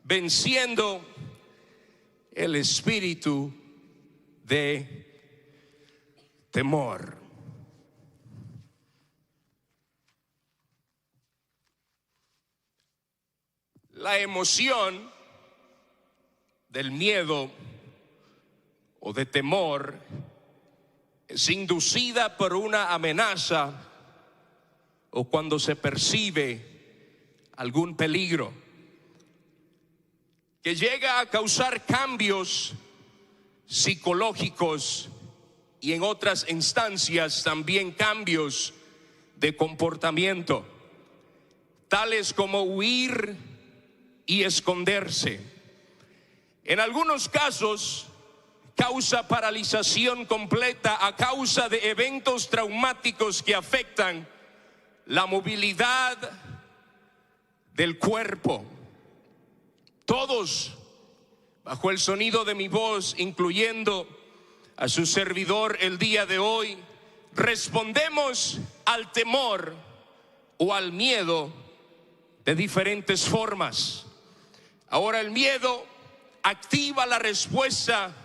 venciendo el espíritu de temor. La emoción del miedo o de temor es inducida por una amenaza o cuando se percibe algún peligro que llega a causar cambios psicológicos y en otras instancias también cambios de comportamiento, tales como huir y esconderse. En algunos casos causa paralización completa a causa de eventos traumáticos que afectan la movilidad del cuerpo. Todos, bajo el sonido de mi voz, incluyendo a su servidor el día de hoy, respondemos al temor o al miedo de diferentes formas. Ahora, el miedo activa la respuesta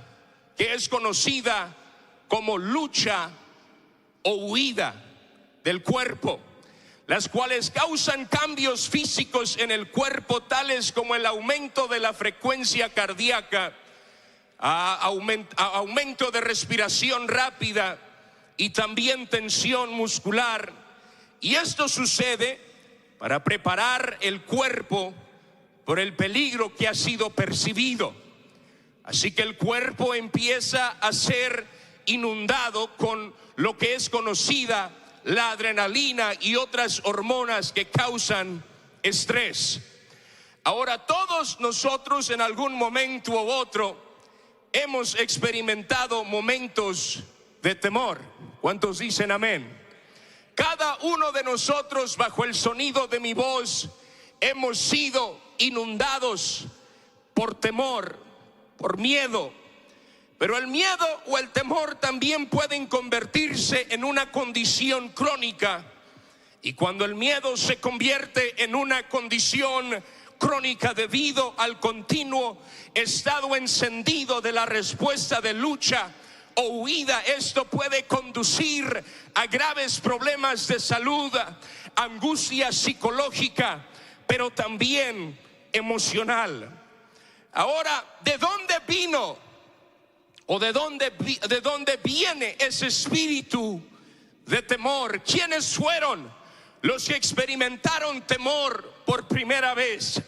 que es conocida como lucha o huida del cuerpo, las cuales causan cambios físicos en el cuerpo, tales como el aumento de la frecuencia cardíaca, aumento de respiración rápida y también tensión muscular. Y esto sucede para preparar el cuerpo por el peligro que ha sido percibido. Así que el cuerpo empieza a ser inundado con lo que es conocida la adrenalina y otras hormonas que causan estrés. Ahora, todos nosotros en algún momento u otro hemos experimentado momentos de temor. ¿Cuántos dicen amén? Cada uno de nosotros, bajo el sonido de mi voz, hemos sido inundados por temor, por miedo. Pero el miedo o el temor también pueden convertirse en una condición crónica. Y cuando el miedo se convierte en una condición crónica debido al continuo estado encendido de la respuesta de lucha o huida, esto puede conducir a graves problemas de salud, angustia psicológica, pero también emocional. Ahora, ¿de dónde vino o de dónde viene ese espíritu de temor? ¿Quiénes fueron los que experimentaron temor por primera vez?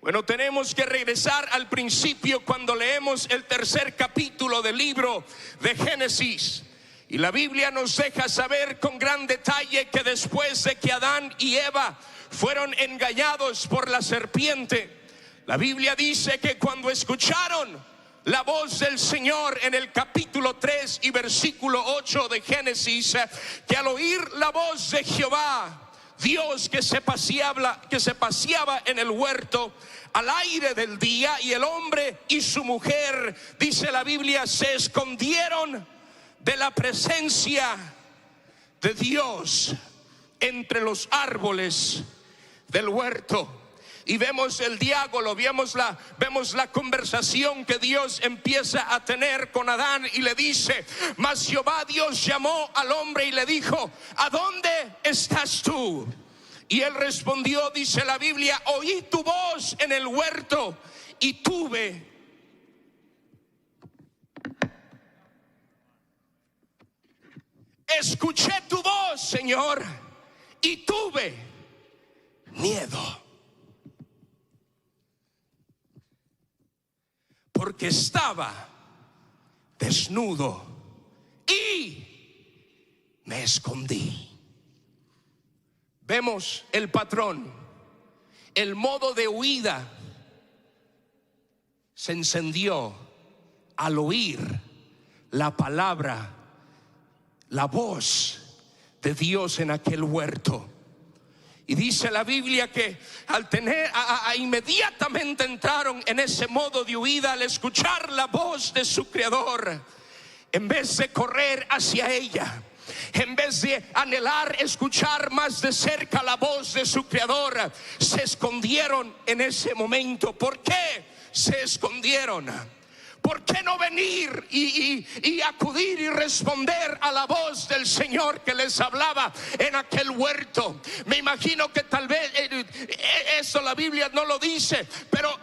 Bueno, tenemos que regresar al principio cuando leemos el tercer capítulo del libro de Génesis. Y la Biblia nos deja saber con gran detalle que después de que Adán y Eva fueron engañados por la serpiente, la Biblia dice que cuando escucharon la voz del Señor en el capítulo 3 y versículo 8 de Génesis, que al oír la voz de Jehová, Dios que se paseaba en el huerto al aire del día, y el hombre y su mujer, dice la Biblia, se escondieron de la presencia de Dios entre los árboles del huerto. Y vemos el diálogo, vemos la conversación que Dios empieza a tener con Adán, y le dice: mas Jehová Dios llamó al hombre y le dijo: ¿a dónde estás tú? Y él respondió, dice la Biblia: oí tu voz en el huerto y escuché tu voz, Señor, y tuve miedo, porque estaba desnudo y me escondí. Vemos el patrón, el modo de huida se encendió al oír la palabra, la voz de Dios en aquel huerto. Y dice la Biblia que al tener inmediatamente entraron en ese modo de huida al escuchar la voz de su Creador. En vez de correr hacia ella, en vez de anhelar escuchar más de cerca la voz de su Creador, se escondieron en ese momento. ¿Por qué se escondieron? ¿Por qué no venir y acudir y responder a la voz del Señor que les hablaba en aquel huerto? Me imagino que tal vez eso la Biblia no lo dice, pero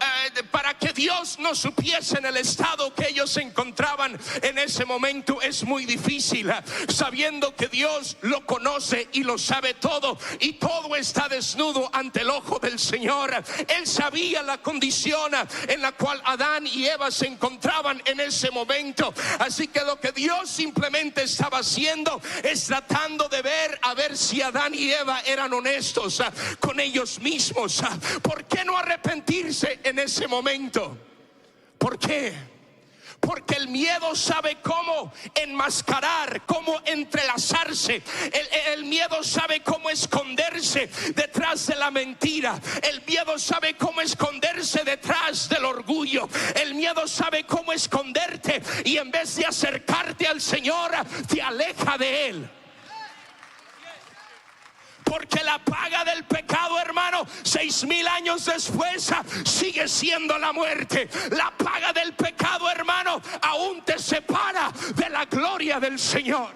para que Dios no supiese en el estado que ellos se encontraban en ese momento es muy difícil, sabiendo que Dios lo conoce y lo sabe todo, y todo está desnudo ante el ojo del Señor. Él sabía la condición en la cual Adán y Eva se encontraban en ese momento. Así que lo que Dios simplemente estaba haciendo es tratando de ver a ver si Adán y Eva eran honestos con ellos mismos. ¿Por qué no arrepentirse en ese momento? ¿Por qué? Porque el miedo sabe cómo enmascarar, cómo entrelazarse. El miedo sabe cómo esconderse detrás de la mentira. El miedo sabe cómo esconderse detrás del orgullo. El miedo sabe cómo esconderte, y en vez de acercarte al Señor, te aleja de Él. Porque la paga del pecado, hermano, 6,000 años después sigue siendo la muerte. La paga del pecado, hermano, aún te separa de la gloria del Señor.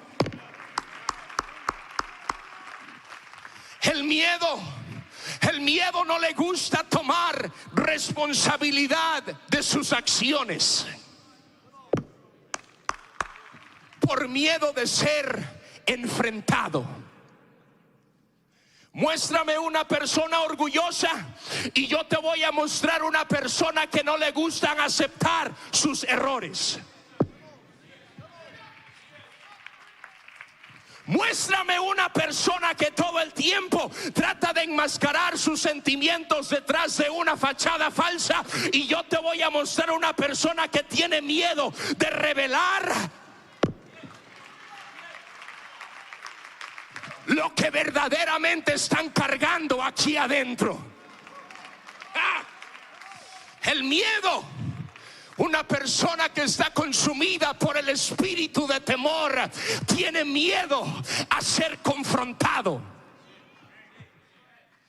El miedo no le gusta tomar responsabilidad de sus acciones, por miedo de ser enfrentado. Muéstrame una persona orgullosa y yo te voy a mostrar una persona que no le gustan aceptar sus errores. Muéstrame una persona que todo el tiempo trata de enmascarar sus sentimientos detrás de una fachada falsa, y yo te voy a mostrar una persona que tiene miedo de revelar lo que verdaderamente están cargando aquí adentro. El miedo. Una persona que está consumida por el espíritu de temor tiene miedo a ser confrontado.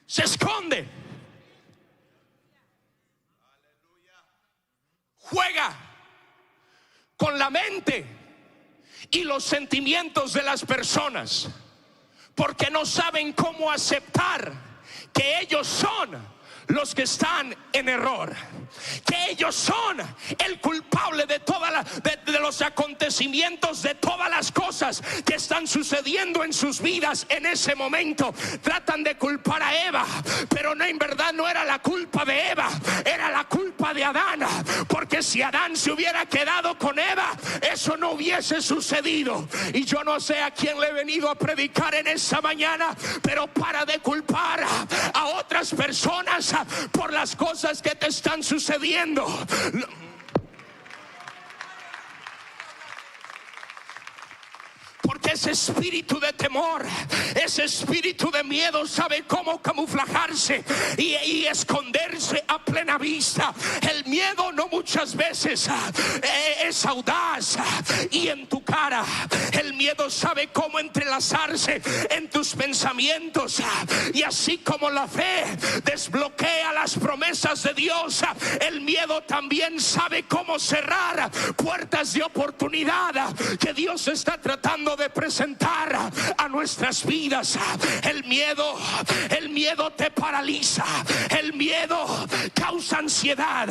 Se esconde. Juega con la mente y los sentimientos de las personas, porque no saben cómo aceptar que ellos son los que están en error, que ellos son el culpable de de los acontecimientos, de todas las cosas que están sucediendo en sus vidas en ese momento. Tratan de culpar a Eva, pero no, en verdad no era la culpa de Eva, era la culpa de Adán, porque si Adán se hubiera quedado con Eva, eso no hubiese sucedido. Y yo no sé a quién le he venido a predicar en esta mañana, pero para de culpar a otras personas por las cosas que te están sucediendo. Porque ese espíritu de temor, ese espíritu de miedo sabe cómo camuflajarse y esconderse a plena vista. El miedo no muchas veces es audaz y en tu cara. El miedo sabe cómo entrelazarse en tus pensamientos, y así como la fe desbloquea las promesas de Dios, el miedo también sabe cómo cerrar puertas de oportunidad que Dios está tratando de presentar a nuestras vidas. El miedo te paraliza. El miedo causa ansiedad.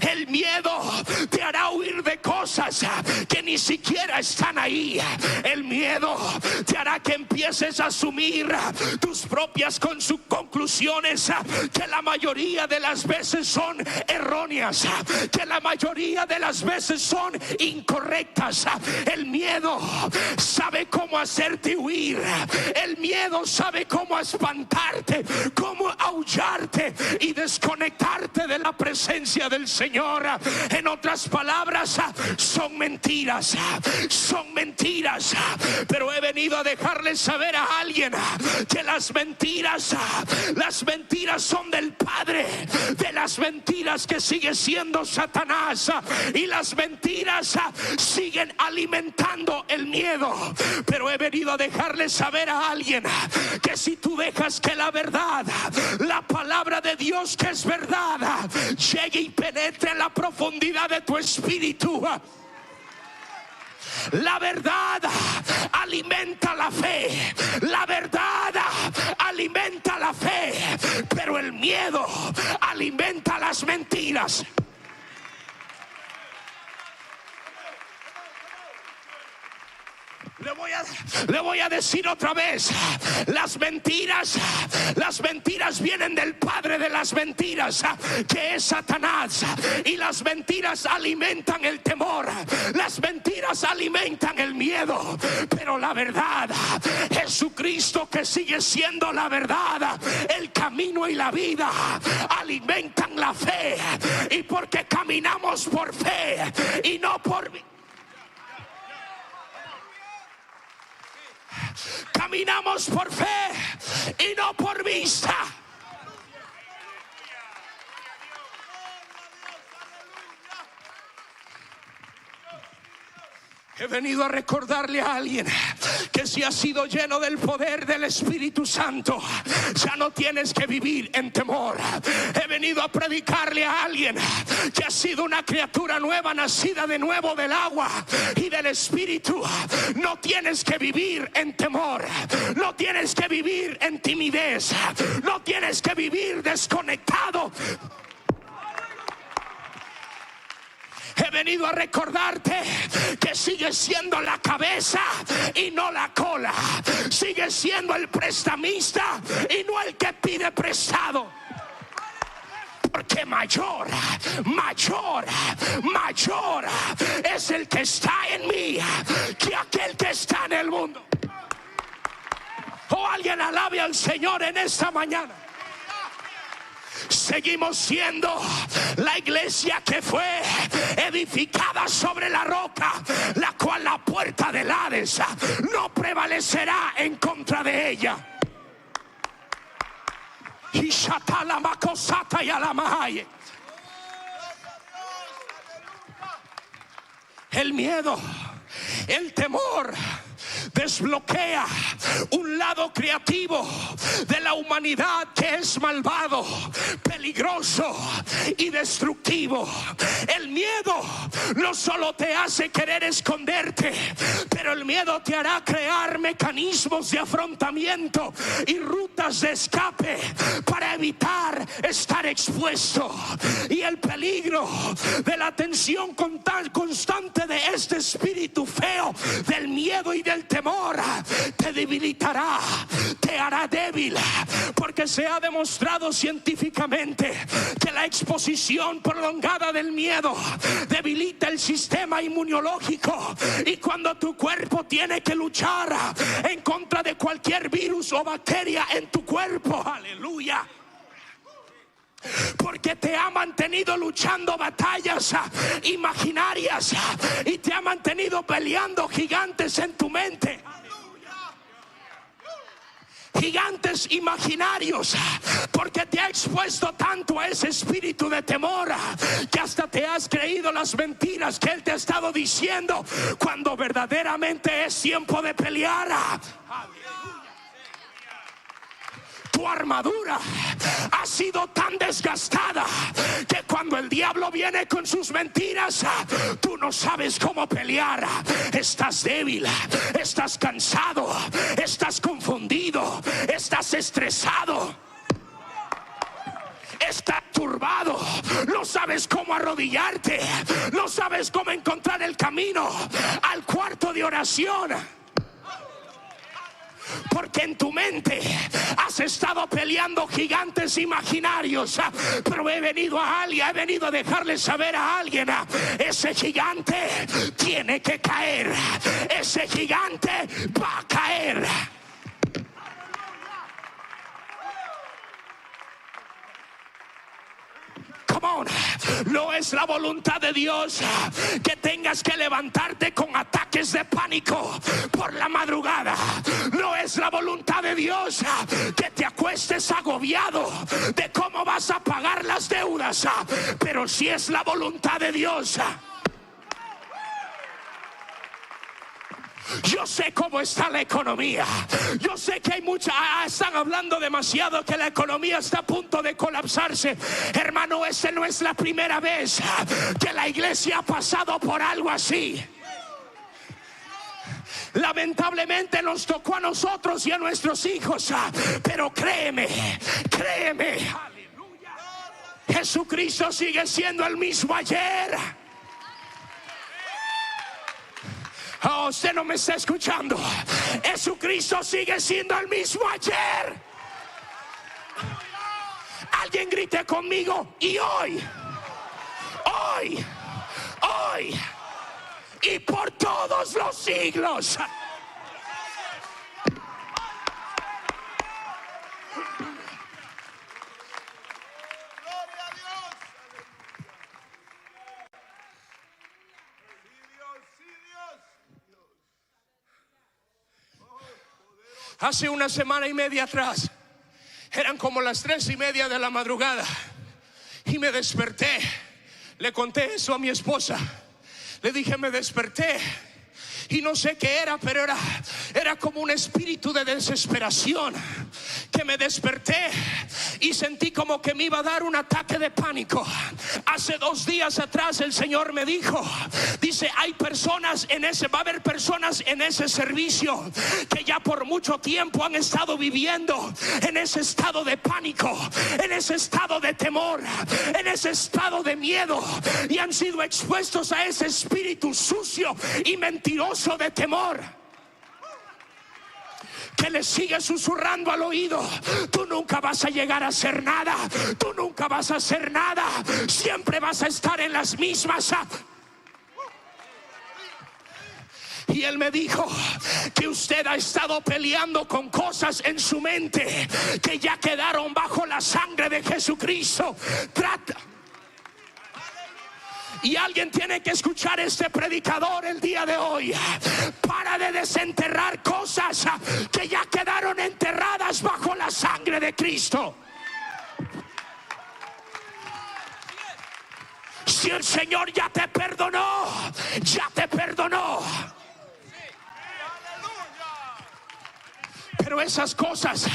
El miedo te hará huir de cosas que ni siquiera están ahí. El miedo te hará que empieces a asumir tus propias conclusiones, que la mayoría de las veces son erróneas, que la mayoría de las veces son incorrectas. El miedo sabe cómo hacerte huir. El miedo sabe cómo espantarte, cómo aullarte y desconectarte de la presencia del Señor. En otras palabras, son mentiras. Son mentiras. Pero he venido a dejarles saber a alguien que las mentiras son del padre de las las mentiras que sigue siendo Satanás, y las mentiras siguen alimentando el miedo. Pero he venido a dejarle saber a alguien que si tú dejas que la verdad, la palabra de Dios que es verdad, llegue y penetre en la profundidad de tu espíritu, la verdad alimenta la fe, la verdad alimenta la fe, pero el miedo alimenta las mentiras. Le voy a decir otra vez, las mentiras vienen del padre de las mentiras, que es Satanás, y las mentiras alimentan el temor, las mentiras alimentan el miedo, pero la verdad, Jesucristo, que sigue siendo la verdad, el camino y la vida, alimentan la fe, y porque caminamos por fe y no por caminamos por fe y no por vista. He venido a recordarle a alguien que si has sido lleno del poder del Espíritu Santo, ya no tienes que vivir en temor. He venido a predicarle a alguien que ha sido una criatura nueva, nacida de nuevo del agua y del Espíritu. No tienes que vivir en temor, no tienes que vivir en timidez, no tienes que vivir desconectado. He venido a recordarte que sigues siendo la cabeza y no la cola. Sigues siendo el prestamista y no el que pide prestado. Porque mayor es el que está en mí que aquel que está en el mundo. Oh, alguien alabe al Señor en esta mañana. Seguimos siendo la iglesia que fue edificada sobre la roca, la cual la puerta del Hades no prevalecerá en contra de ella. El miedo, el temor desbloquea un lado creativo de la humanidad que es malvado, peligroso y destructivo. El miedo no solo te hace querer esconderte, pero el miedo te hará crear mecanismos de afrontamiento y rutas de escape para evitar estar expuesto. Y el peligro de la tensión constante de este espíritu feo del miedo y del temor te debilitará, te hará débil, porque se ha demostrado científicamente que la exposición prolongada del miedo debilita el sistema inmunológico, y cuando tu cuerpo tiene que luchar en contra de cualquier virus o bacteria en tu cuerpo, aleluya, porque te ha mantenido luchando batallas imaginarias y te ha mantenido peleando gigantes en tu mente, gigantes imaginarios, porque te ha expuesto tanto a ese espíritu de temor que hasta te has creído las mentiras que él te ha estado diciendo, cuando verdaderamente es tiempo de pelear. Tu armadura ha sido tan desgastada que cuando el diablo viene con sus mentiras, tú no sabes cómo pelear. Estás débil, estás cansado, estás confundido, estás estresado, estás turbado, no sabes cómo arrodillarte, no sabes cómo encontrar el camino al cuarto de oración. Porque en tu mente has estado peleando gigantes imaginarios. Pero he venido a dejarle saber a alguien: ese gigante tiene que caer, ese gigante va a caer. Come on. No es la voluntad de Dios que tengas que levantarte con ataques de pánico por la madrugada. No es la voluntad de Dios que te acuestes agobiado de cómo vas a pagar las deudas. Pero si es la voluntad de Dios. Yo sé cómo está la economía. Yo sé que hay están hablando demasiado que la economía está a punto de colapsarse. Hermano, esa no es la primera vez que la iglesia ha pasado por algo así. Lamentablemente nos tocó a nosotros y a nuestros hijos. Pero créeme, Jesucristo sigue siendo el mismo ayer. Oh, usted no me está escuchando. Jesucristo sigue siendo el mismo ayer. Alguien grite conmigo: y hoy, y por todos los siglos. Hace una semana y media atrás, eran como las 3:30 de la madrugada, y me desperté. Le conté eso a mi esposa. Le dije, me desperté y no sé qué era, pero era como un espíritu de desesperación que me desperté y sentí como que me iba a dar un ataque de pánico. Hace 2 días atrás el Señor me dijo, dice, va a haber personas en ese servicio que ya por mucho tiempo han estado viviendo en ese estado de pánico, en ese estado de temor, en ese estado de miedo, y han sido expuestos a ese espíritu sucio y mentiroso de temor que les sigue susurrando al oído: tú nunca vas a llegar a hacer nada, tú nunca vas a hacer nada, siempre vas a estar en las mismas. Y él me dijo que usted ha estado peleando con cosas en su mente que ya quedaron bajo la sangre de Jesucristo. Y alguien tiene que escuchar este predicador el día de hoy. Para de desenterrar cosas que ya quedaron enterradas bajo la sangre de Cristo. Si el Señor ya te perdonó, ya te perdonó. Pero esas cosas,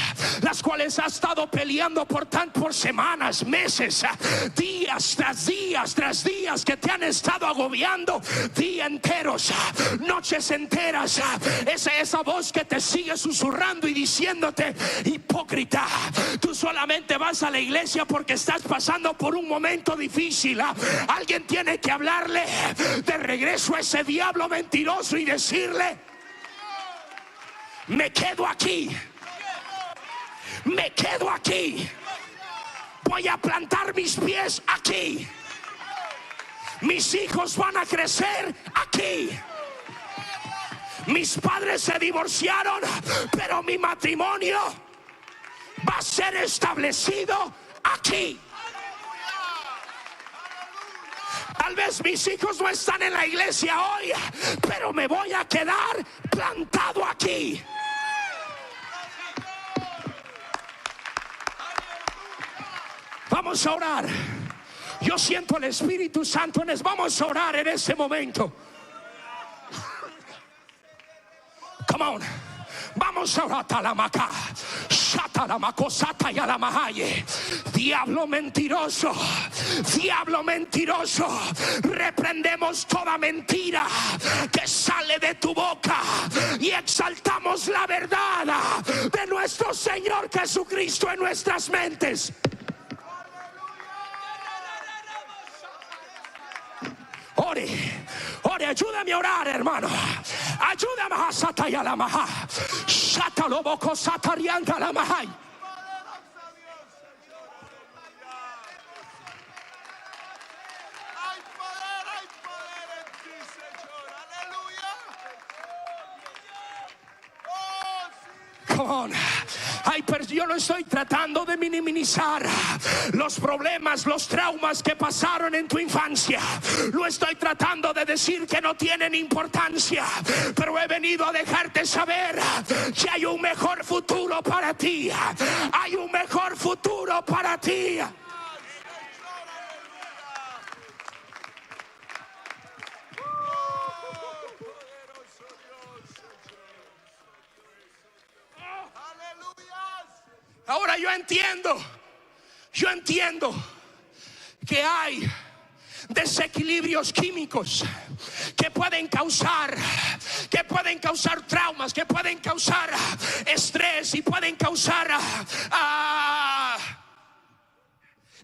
las cuales has estado peleando por semanas, meses, días tras días, que te han estado agobiando, días enteros, noches enteras, esa voz que te sigue susurrando y diciéndote: hipócrita, tú solamente vas a la iglesia porque estás pasando por un momento difícil. Alguien tiene que hablarle de regreso a ese diablo mentiroso y decirle: me quedo aquí, me quedo aquí, voy a plantar mis pies aquí, mis hijos van a crecer aquí, mis padres se divorciaron, pero mi matrimonio va a ser establecido aquí. Tal vez mis hijos no están en la iglesia hoy, pero me voy a quedar plantado aquí. Vamos a orar. Yo siento el Espíritu Santo vamos a orar en este momento. Come on. Vamos a orar. Talamaca, Shatalamacosata y Alamahaye. Diablo mentiroso, diablo mentiroso, reprendemos toda mentira que sale de tu boca y exaltamos la verdad de nuestro Señor Jesucristo en nuestras mentes. Ore, ayúdame a orar, hermano. Ayúdame a Sataya la Maha. Shataloboko Satarianta la Mahai. Come on. yo no estoy tratando de minimizar los problemas, los traumas que pasaron en tu infancia. No estoy tratando de decir que no tienen importancia, pero he venido a dejarte saber que hay un mejor futuro para ti. Hay un mejor futuro para ti. Ahora yo entiendo que hay desequilibrios químicos que pueden causar traumas, que pueden causar estrés y pueden causar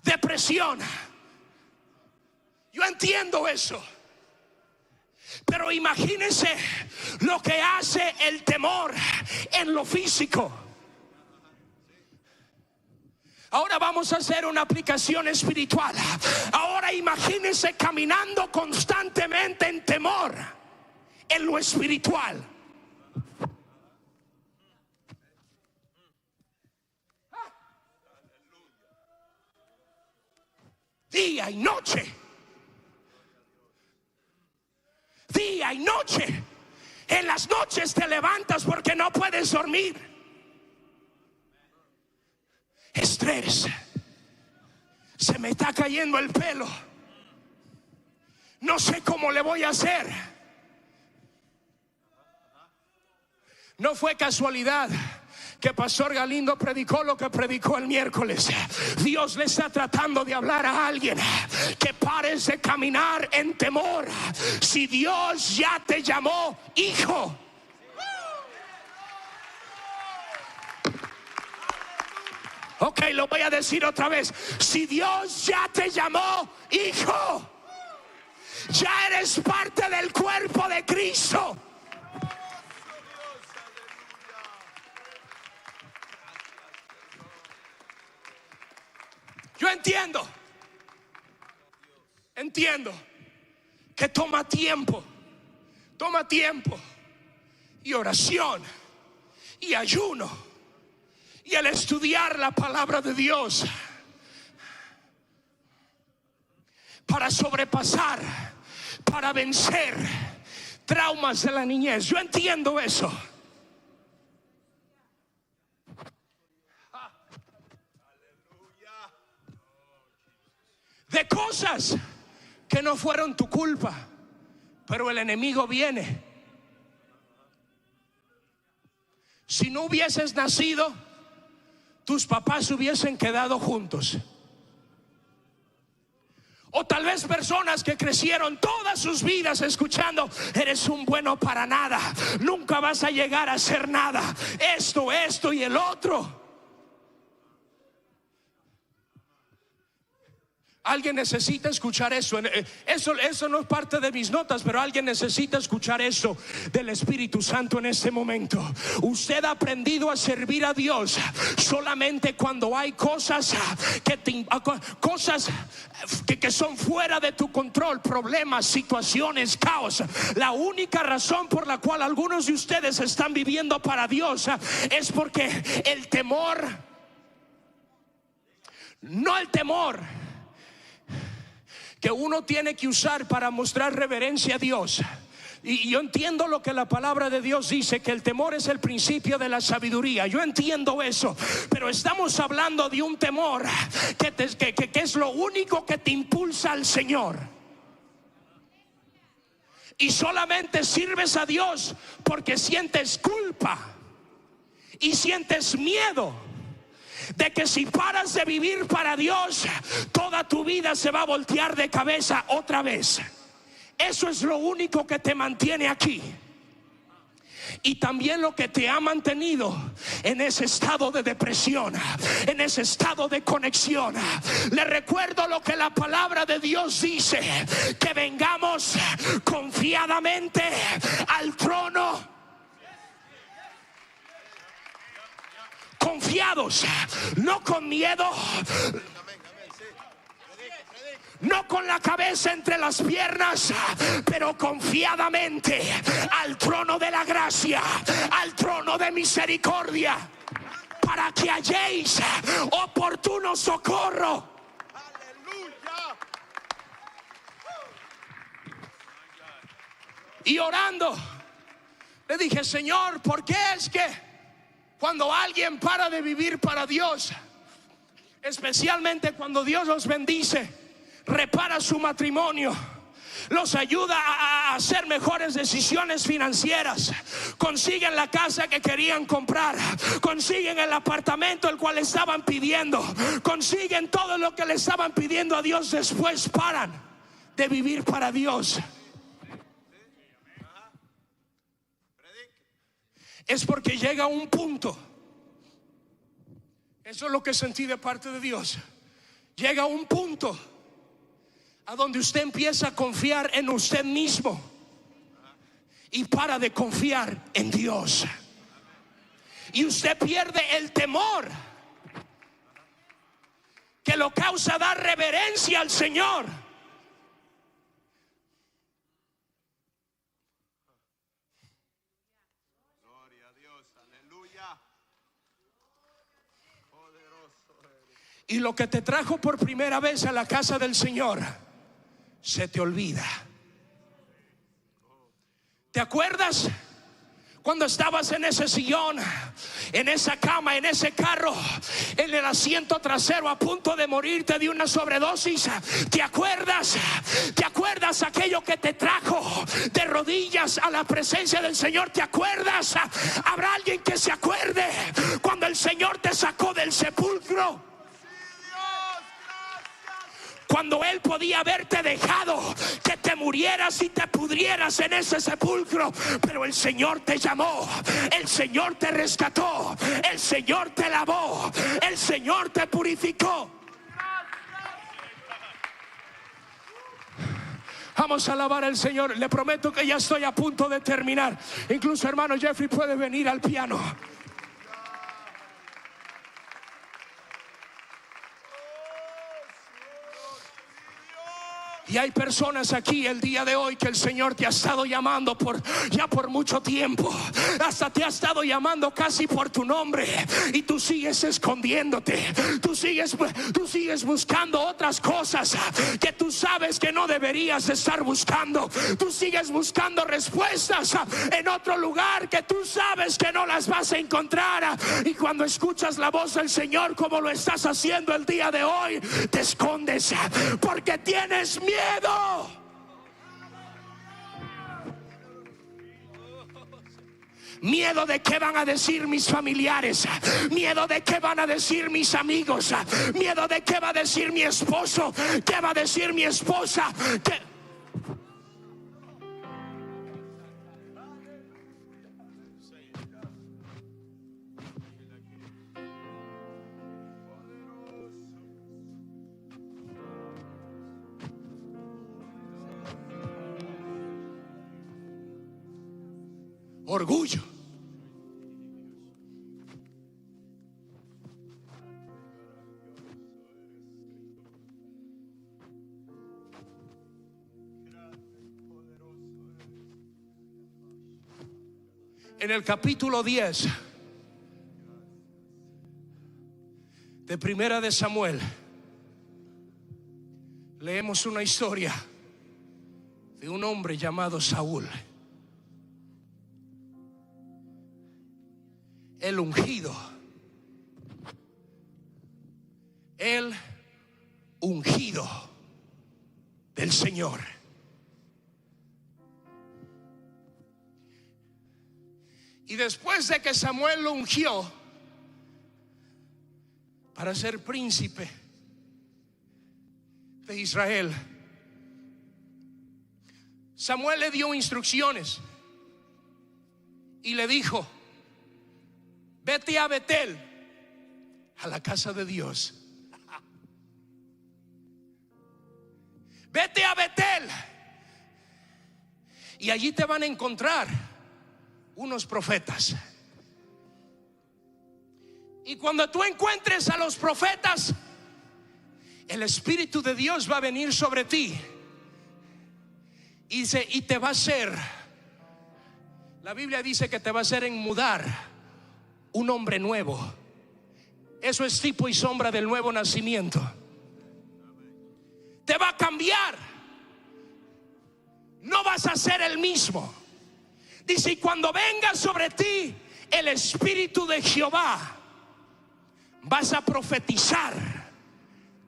depresión. Yo entiendo eso. Pero imagínense lo que hace el temor en lo físico. Ahora vamos a hacer una aplicación espiritual. Ahora imagínense caminando constantemente en temor en lo espiritual. Día y noche. Día y noche. En las noches te levantas porque no puedes dormir. Estrés. Se me está cayendo el pelo. No sé cómo le voy a hacer. No fue casualidad que Pastor Galindo predicó lo que predicó el miércoles. Dios le está tratando de hablar a alguien que pares de caminar en temor. Si Dios ya te llamó hijo, ok, lo voy a decir otra vez. Si Dios ya te llamó hijo, ya eres parte del cuerpo de Cristo. Yo entiendo que toma tiempo y oración y ayuno y el estudiar la palabra de Dios para sobrepasar, para vencer traumas de la niñez. Yo entiendo eso. De cosas que no fueron tu culpa, pero el enemigo viene. Si no hubieses nacido, tus papás hubiesen quedado juntos. O tal vez personas que crecieron todas sus vidas escuchando: eres un bueno para nada, nunca vas a llegar a ser nada, esto y el otro. Alguien necesita escuchar eso. Eso no es parte de mis notas, pero alguien necesita escuchar eso del Espíritu Santo en este momento. Usted ha aprendido a servir a Dios solamente cuando hay cosas que son fuera de tu control, problemas, situaciones, caos. La única razón por la cual algunos de ustedes están viviendo para Dios es porque el temor, no el temor que uno tiene que usar para mostrar reverencia a Dios. Y yo entiendo lo que la palabra de Dios dice, que el temor es el principio de la sabiduría. Yo entiendo eso, pero estamos hablando de un temor que es lo único que te impulsa al Señor. Y solamente sirves a Dios porque sientes culpa y sientes miedo de que si paras de vivir para Dios, toda tu vida se va a voltear de cabeza otra vez. Eso es lo único que te mantiene aquí. Y también lo que te ha mantenido en ese estado de depresión, en ese estado de conexión. Le recuerdo lo que la palabra de Dios dice: que vengamos confiadamente al trono. Confiados, no con miedo, no con la cabeza entre las piernas, pero confiadamente al trono de la gracia, al trono de misericordia, para que halléis oportuno socorro. Y orando le dije: Señor, ¿por qué es que cuando alguien para de vivir para Dios, especialmente cuando Dios los bendice, repara su matrimonio, los ayuda a hacer mejores decisiones financieras, consiguen la casa que querían comprar, consiguen el apartamento el cual estaban pidiendo, consiguen todo lo que le estaban pidiendo a Dios, después paran de vivir para Dios? Es porque llega un punto, eso es lo que sentí de parte de Dios, llega un punto a donde usted empieza a confiar en usted mismo y para de confiar en Dios, y usted pierde el temor que lo causa dar reverencia al Señor. Y lo que te trajo por primera vez a la casa del Señor se te olvida. ¿Te acuerdas cuando estabas en ese sillón, en esa cama, en ese carro, en el asiento trasero, a punto de morirte de una sobredosis? ¿Te acuerdas? ¿Te acuerdas aquello que te trajo de rodillas a la presencia del Señor? ¿Te acuerdas? ¿Habrá alguien que se acuerde cuando el Señor te sacó del sepulcro? Cuando Él podía haberte dejado que te murieras y te pudrieras en ese sepulcro, pero el Señor te llamó, el Señor te rescató, el Señor te lavó, el Señor te purificó. Vamos a alabar al Señor. Le prometo que ya estoy a punto de terminar. Incluso hermano Jeffrey puede venir al piano. Y hay personas aquí el día de hoy que el Señor te ha estado llamando ya por mucho tiempo. Hasta te ha estado llamando casi por tu nombre, y tú sigues escondiéndote. Tú sigues buscando otras cosas que tú sabes que no deberías estar buscando. Tú sigues buscando respuestas en otro lugar que tú sabes que no las vas a encontrar. Y cuando escuchas la voz del Señor, como lo estás haciendo el día de hoy, te escondes porque tienes miedo. Miedo de qué van a decir mis familiares, miedo de qué van a decir mis amigos, miedo de qué va a decir mi esposo, qué va a decir mi esposa, orgullo. En el capítulo 10 de Primera de Samuel leemos una historia de un hombre llamado Saúl, el ungido, el ungido del Señor. Y después de que Samuel lo ungió para ser príncipe de Israel, Samuel le dio instrucciones y le dijo: vete a Betel, a la casa de Dios. Vete a Betel y allí te van a encontrar unos profetas. Y cuando tú encuentres a los profetas, el Espíritu de Dios va a venir sobre ti y te va a hacer, la Biblia dice que te va a hacer enmudar un hombre nuevo. Eso es tipo y sombra del nuevo nacimiento. Te va a cambiar. No vas a ser el mismo. Dice: y cuando venga sobre ti el Espíritu de Jehová, vas a profetizar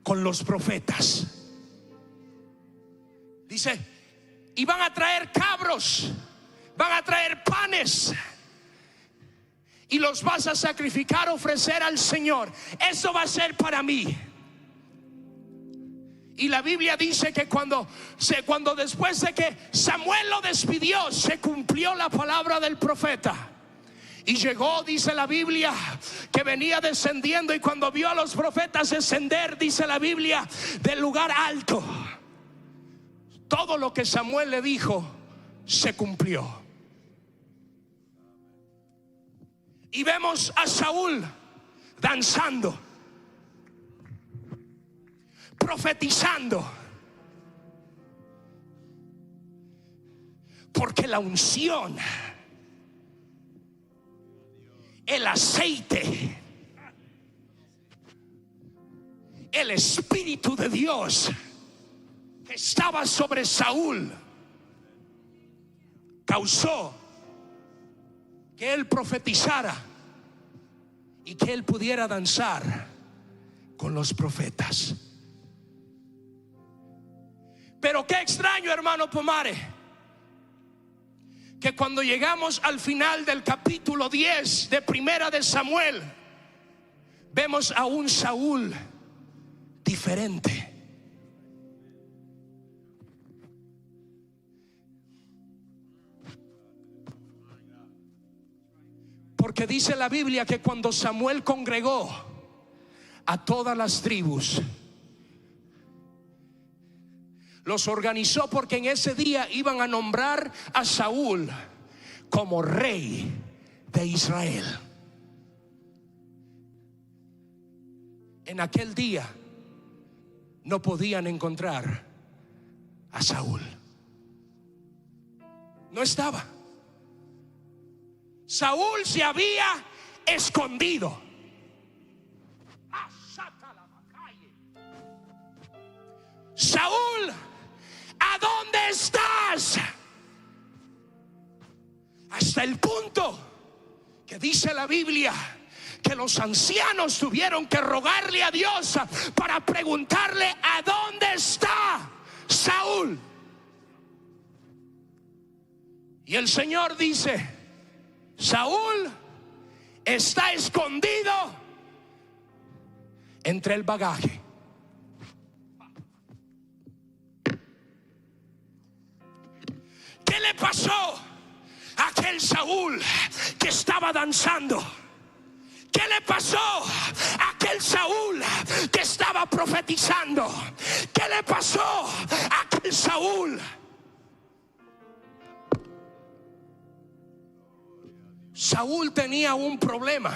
con los profetas. Dice: y van a traer cabros, van a traer panes, y los vas a sacrificar, ofrecer al Señor. Eso va a ser para mí. Y la Biblia dice que cuando después de que Samuel lo despidió, se cumplió la palabra del profeta. Y llegó, dice la Biblia, que venía descendiendo, y cuando vio a los profetas descender, dice la Biblia, del lugar alto, todo lo que Samuel le dijo se cumplió. Y vemos a Saúl danzando, profetizando, porque la unción, el aceite, el Espíritu de Dios que estaba sobre Saúl causó que él profetizara y que él pudiera danzar con los profetas. Pero qué extraño, hermano Pomare, que cuando llegamos al final del capítulo 10 de Primera de Samuel, vemos a un Saúl diferente. Porque dice la Biblia que cuando Samuel congregó a todas las tribus, los organizó, porque en ese día iban a nombrar a Saúl como rey de Israel. En aquel día no podían encontrar a Saúl. No estaba. Saúl se había escondido. Saúl, ¿a dónde estás? Hasta el punto que dice la Biblia que los ancianos tuvieron que rogarle a Dios para preguntarle: ¿a dónde está Saúl? Y el Señor dice: Saúl está escondido entre el bagaje. ¿Qué le pasó a aquel Saúl que estaba danzando? ¿Qué le pasó a aquel Saúl que estaba profetizando? ¿Qué le pasó a aquel Saúl? Saúl tenía un problema.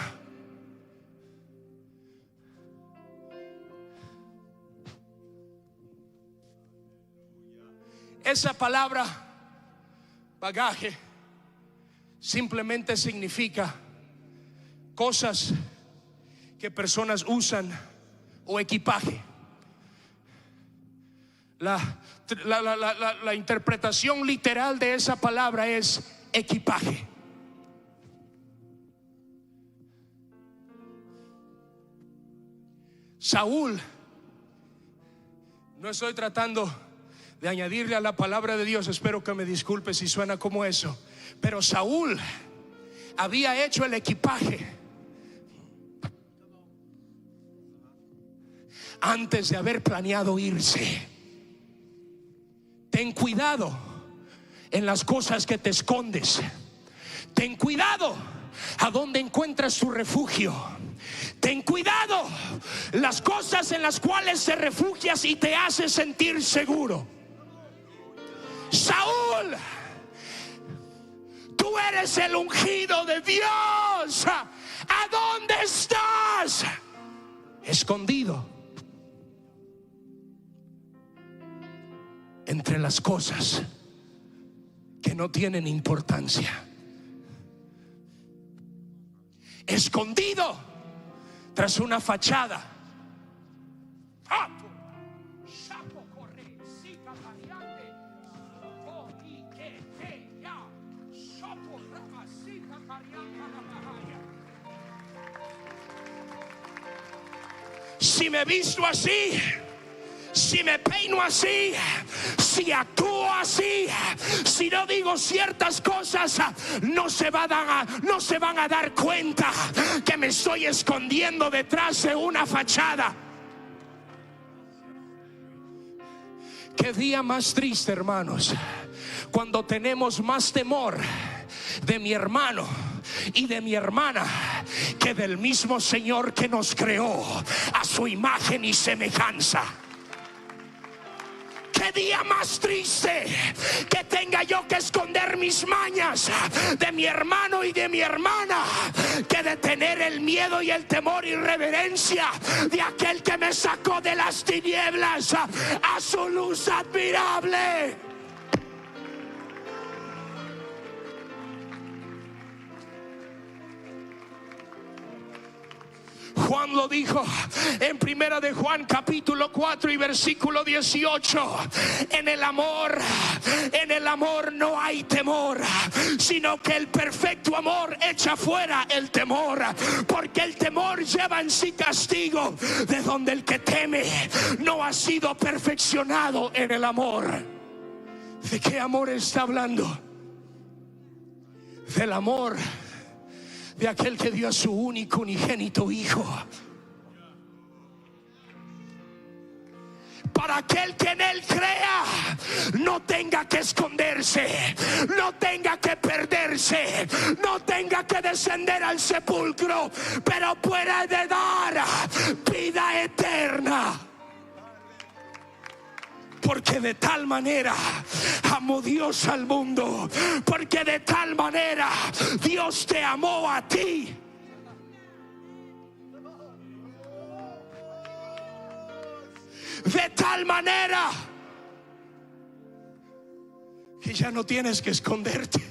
Esa palabra bagaje simplemente significa cosas que personas usan o equipaje. La interpretación literal de esa palabra es equipaje. Saúl, no estoy tratando de añadirle a la palabra de Dios, espero que me disculpe si suena como eso, pero Saúl había hecho el equipaje antes de haber planeado irse. Ten cuidado en las cosas que te escondes. Ten cuidado a donde encuentras tu refugio. Ten cuidado las cosas en las cuales te refugias y te hace sentir seguro. Saúl, tú eres el ungido de Dios. ¿A dónde estás? Escondido entre las cosas que no tienen importancia. Escondido tras una fachada. Si me visto así, si me peino así, si actúo así, si no digo ciertas cosas, no se van a dar cuenta que me estoy escondiendo detrás de una fachada. Qué día más triste, hermanos, cuando tenemos más temor de mi hermano y de mi hermana que del mismo Señor que nos creó a su imagen y semejanza. Qué día más triste que tenga yo que esconder mis mañas de mi hermano y de mi hermana, que de tener el miedo y el temor y reverencia de aquel que me sacó de las tinieblas a su luz admirable. Juan lo dijo en Primera de Juan capítulo 4 y versículo 18. En el amor no hay temor, sino que el perfecto amor echa fuera el temor, porque el temor lleva en sí castigo, de donde el que teme no ha sido perfeccionado en el amor. ¿De qué amor está hablando? Del amor de aquel que dio a su único unigénito hijo, para aquel que en él crea no tenga que esconderse, no tenga que perderse, no tenga que descender al sepulcro, pero pueda heredar vida eterna. Porque de tal manera amó Dios al mundo, porque de tal manera Dios te amó a ti. De tal manera que ya no tienes que esconderte.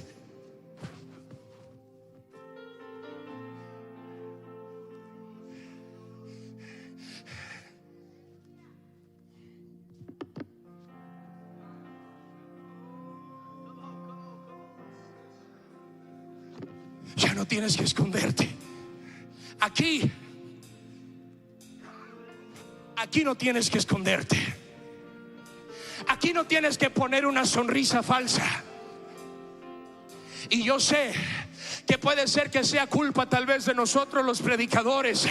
Ya no tienes que esconderte. Aquí no tienes que esconderte. Aquí no tienes que poner una sonrisa falsa. Y yo sé que puede ser que sea culpa tal vez de nosotros los predicadores,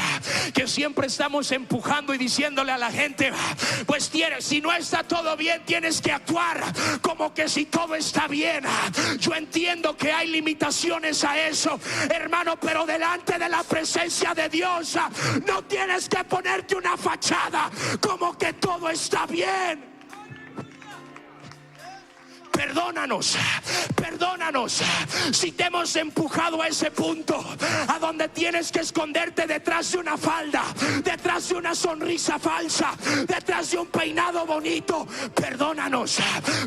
que siempre estamos empujando y diciéndole a la gente, pues si no está todo bien, tienes que actuar como que si todo está bien. Yo entiendo que hay limitaciones a eso, hermano, pero delante de la presencia de Dios no tienes que ponerte una fachada como que todo está bien. Perdónanos si te hemos empujado a ese punto a donde tienes que esconderte detrás de una falda, detrás de una sonrisa falsa, detrás de un peinado bonito. Perdónanos,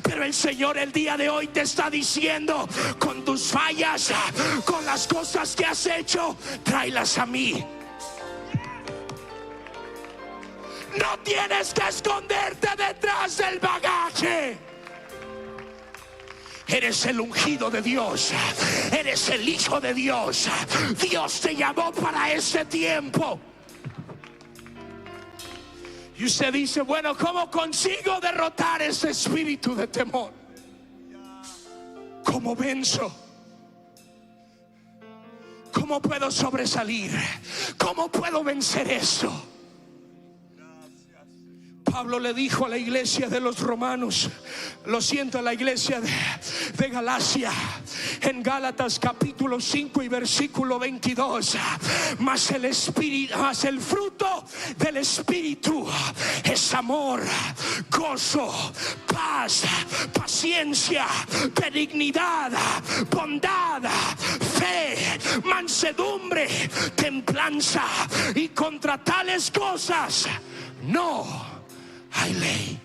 pero el Señor el día de hoy te está diciendo, con tus fallas, con las cosas que has hecho, tráelas a mí. No tienes que esconderte detrás del bagaje. Eres el ungido de Dios, eres el hijo de Dios. Dios te llamó para ese tiempo. Y usted dice, bueno, ¿cómo consigo derrotar ese espíritu de temor? ¿Cómo venzo? ¿Cómo puedo sobresalir? ¿Cómo puedo vencer esto? Pablo le dijo a la iglesia de los romanos, a la iglesia de Galacia, en Gálatas capítulo 5 y versículo 22, mas el fruto del Espíritu es amor, gozo, paz, paciencia, benignidad, bondad, fe, mansedumbre, templanza, y contra tales cosas no hay ley.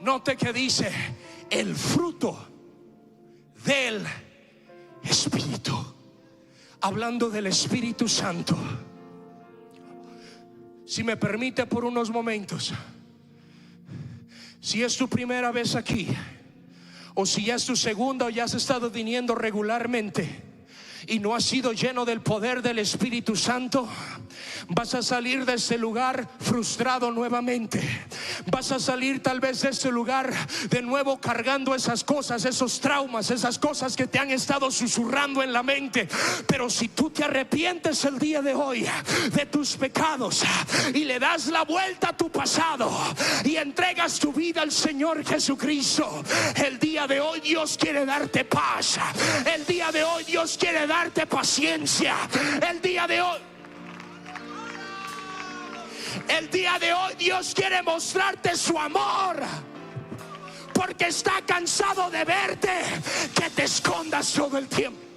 Note que dice el fruto del Espíritu. Hablando del Espíritu Santo, si me permite por unos momentos, si es tu primera vez aquí, o si ya es tu segunda, o ya has estado viniendo regularmente y no has sido lleno del poder del Espíritu Santo, vas a salir de ese lugar frustrado nuevamente. Vas a salir tal vez de ese lugar de nuevo cargando esas cosas, esos traumas, esas cosas que te han estado susurrando en la mente. Pero si tú te arrepientes el día de hoy de tus pecados y le das la vuelta a tu pasado y entregas tu vida al Señor Jesucristo, el día de hoy Dios quiere darte paz. El día de hoy Dios quiere darte paciencia. El día de hoy Dios quiere mostrarte su amor, porque está cansado de verte que te escondas todo el tiempo.